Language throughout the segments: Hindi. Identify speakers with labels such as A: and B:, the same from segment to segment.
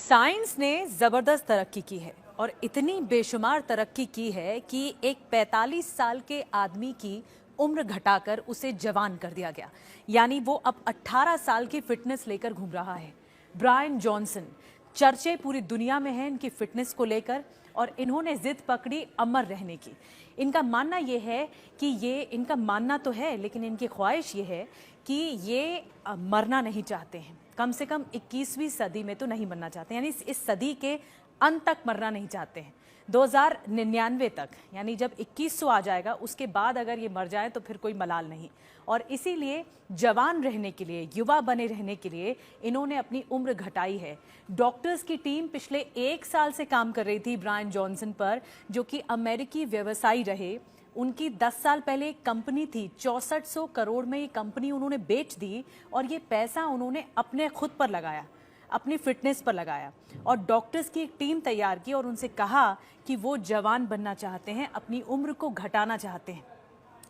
A: साइंस ने जबरदस्त तरक्की की है और इतनी बेशुमार तरक्की की है कि एक 45 साल के आदमी की उम्र घटाकर उसे जवान कर दिया गया। यानी वो अब 18 साल की फिटनेस लेकर घूम रहा है। ब्रायन जॉनसन चर्चे पूरी दुनिया में हैं इनकी फिटनेस को लेकर और इन्होंने जिद पकड़ी अमर रहने की। इनका मानना ये है कि इनका मानना तो है लेकिन इनकी ख्वाहिश ये है कि ये मरना नहीं चाहते हैं। कम से कम 21वीं सदी में तो नहीं मरना चाहते, यानी इस सदी के अंत तक मरना नहीं चाहते हैं। 2099 तक, यानी जब 2100 आ जाएगा उसके बाद अगर ये मर जाए तो फिर कोई मलाल नहीं। और इसीलिए जवान रहने के लिए, युवा बने रहने के लिए इन्होंने अपनी उम्र घटाई है। डॉक्टर्स की टीम पिछले 1 साल से काम कर रही थी ब्रायन जॉनसन पर, जो कि अमेरिकी व्यवसायी रहे। उनकी 10 साल पहले एक कंपनी थी, 6400 करोड़ में ये कंपनी उन्होंने बेच दी और ये पैसा उन्होंने अपने खुद पर लगाया, अपनी फिटनेस पर लगाया और डॉक्टर्स की एक टीम तैयार की और उनसे कहा कि वो जवान बनना चाहते हैं, अपनी उम्र को घटाना चाहते हैं।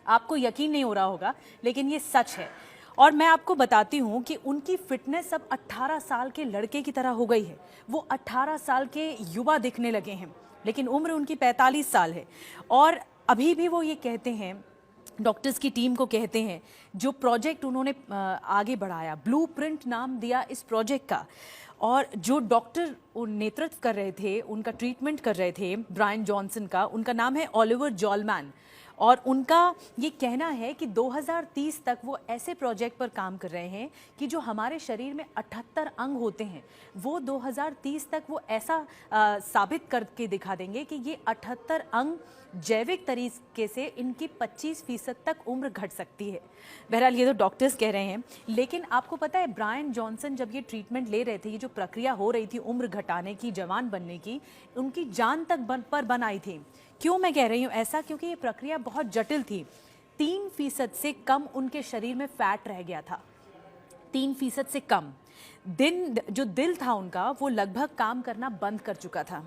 A: आपको यकीन नहीं हो रहा होगा लेकिन ये सच है। और मैं आपको बताती हूँ कि उनकी फिटनेस अब 18 साल के लड़के की तरह हो गई है। वो 18 साल के युवा दिखने लगे हैं लेकिन उम्र उनकी 45 साल है। और अभी भी वो ये कहते हैं, डॉक्टर्स की टीम को कहते हैं, जो प्रोजेक्ट उन्होंने आगे बढ़ाया, ब्लूप्रिंट नाम दिया इस प्रोजेक्ट का, और जो डॉक्टर नेतृत्व कर रहे थे, उनका ट्रीटमेंट कर रहे थे ब्रायन जॉनसन का, उनका नाम है ओलिवर जॉलमैन। और उनका ये कहना है कि 2030 तक वो ऐसे प्रोजेक्ट पर काम कर रहे हैं कि जो हमारे शरीर में 78 अंग होते हैं वो 2030 तक वो ऐसा साबित करके दिखा देंगे कि ये 78 अंग जैविक तरीके से इनकी 25% तक उम्र घट सकती है। बहरहाल ये तो डॉक्टर्स कह रहे हैं, लेकिन आपको पता है ब्रायन जॉनसन जब ये ट्रीटमेंट ले रहे थे, ये जो प्रक्रिया हो रही थी उम्र घटाने की, जवान बनने की, उनकी जान तक पर बन आई थी। क्यों मैं कह रही हूँ ऐसा? क्योंकि ये प्रक्रिया बहुत जटिल थी। 3% से कम उनके शरीर में फैट रह गया था, 3% से कम। जो दिल था उनका वो लगभग काम करना बंद कर चुका था।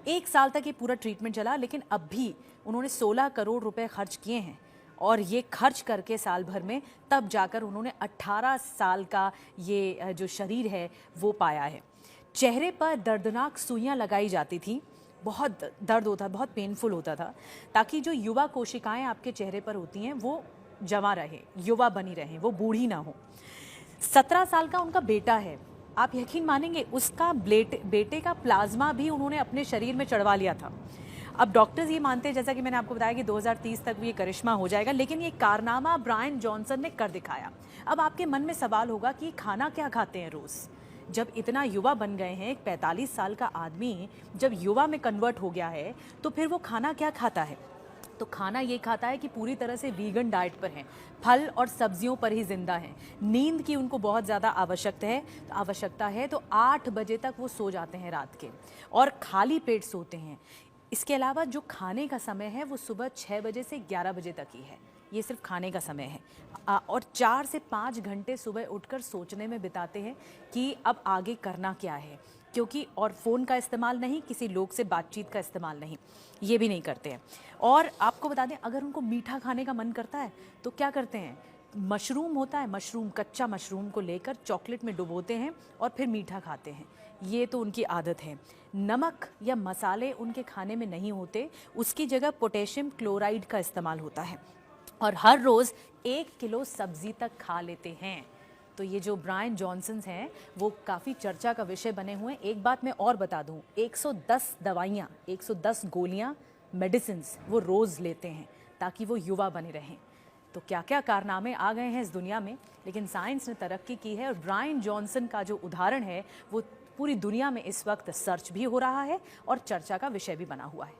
A: 1 साल तक ये पूरा ट्रीटमेंट चला, लेकिन अब भी उन्होंने 16 करोड़ रुपए खर्च किए हैं और ये खर्च करके साल भर में तब जाकर उन्होंने 18 साल का ये जो शरीर है वो पाया है। चेहरे पर दर्दनाक सुइयां लगाई जाती थी, बहुत दर्द होता, बहुत पेनफुल होता था, ताकि जो युवा कोशिकाएं आपके चेहरे पर होती हैं वो जवां रहे, युवा बनी रहे, वो बूढ़ी ना हो। 17 साल का उनका बेटा है, आप यकीन मानेंगे उसका बेटे का प्लाज्मा भी उन्होंने अपने शरीर में चढ़वा लिया था। अब डॉक्टर्स ये मानते हैं, जैसा कि मैंने आपको बताया, कि 2030 तक ये करिश्मा हो जाएगा, लेकिन ये कारनामा ब्रायन जॉनसन ने कर दिखाया। अब आपके मन में सवाल होगा कि खाना क्या खाते हैं रोज़? जब इतना युवा बन गए हैं, एक 45 साल का आदमी जब युवा में कन्वर्ट हो गया है तो फिर वो खाना क्या खाता है? तो खाना ये खाता है कि पूरी तरह से वीगन डाइट पर हैं, फल और सब्जियों पर ही जिंदा हैं। नींद की उनको बहुत ज़्यादा आवश्यकता है तो 8 बजे तक वो सो जाते हैं रात के, और खाली पेट सोते हैं। इसके अलावा जो खाने का समय है वो सुबह 6 बजे से 11 बजे तक ही है, ये सिर्फ खाने का समय है। और 4 से 5 घंटे सुबह उठकर सोचने में बिताते हैं कि अब आगे करना क्या है, क्योंकि और फ़ोन का इस्तेमाल नहीं, किसी लोग से बातचीत का इस्तेमाल नहीं, ये भी नहीं करते हैं। और आपको बता दें, अगर उनको मीठा खाने का मन करता है तो क्या करते हैं, मशरूम होता है, कच्चा मशरूम को लेकर चॉकलेट में डुबोते हैं और फिर मीठा खाते हैं। ये तो उनकी आदत है। नमक या मसाले उनके खाने में नहीं होते, उसकी जगह पोटेशियम क्लोराइड का इस्तेमाल होता है। और हर रोज़ 1 किलो सब्जी तक खा लेते हैं। तो ये जो ब्रायन जॉनसन हैं वो काफ़ी चर्चा का विषय बने हुए हैं। एक बात मैं और बता दूं, 110 दवाइयाँ, 110 गोलियां, मेडिसिन्स वो रोज़ लेते हैं ताकि वो युवा बने रहें। तो क्या क्या कारनामे आ गए हैं इस दुनिया में, लेकिन साइंस ने तरक्की की है और ब्रायन जॉनसन का जो उदाहरण है वो पूरी दुनिया में इस वक्त सर्च भी हो रहा है और चर्चा का विषय भी बना हुआ है।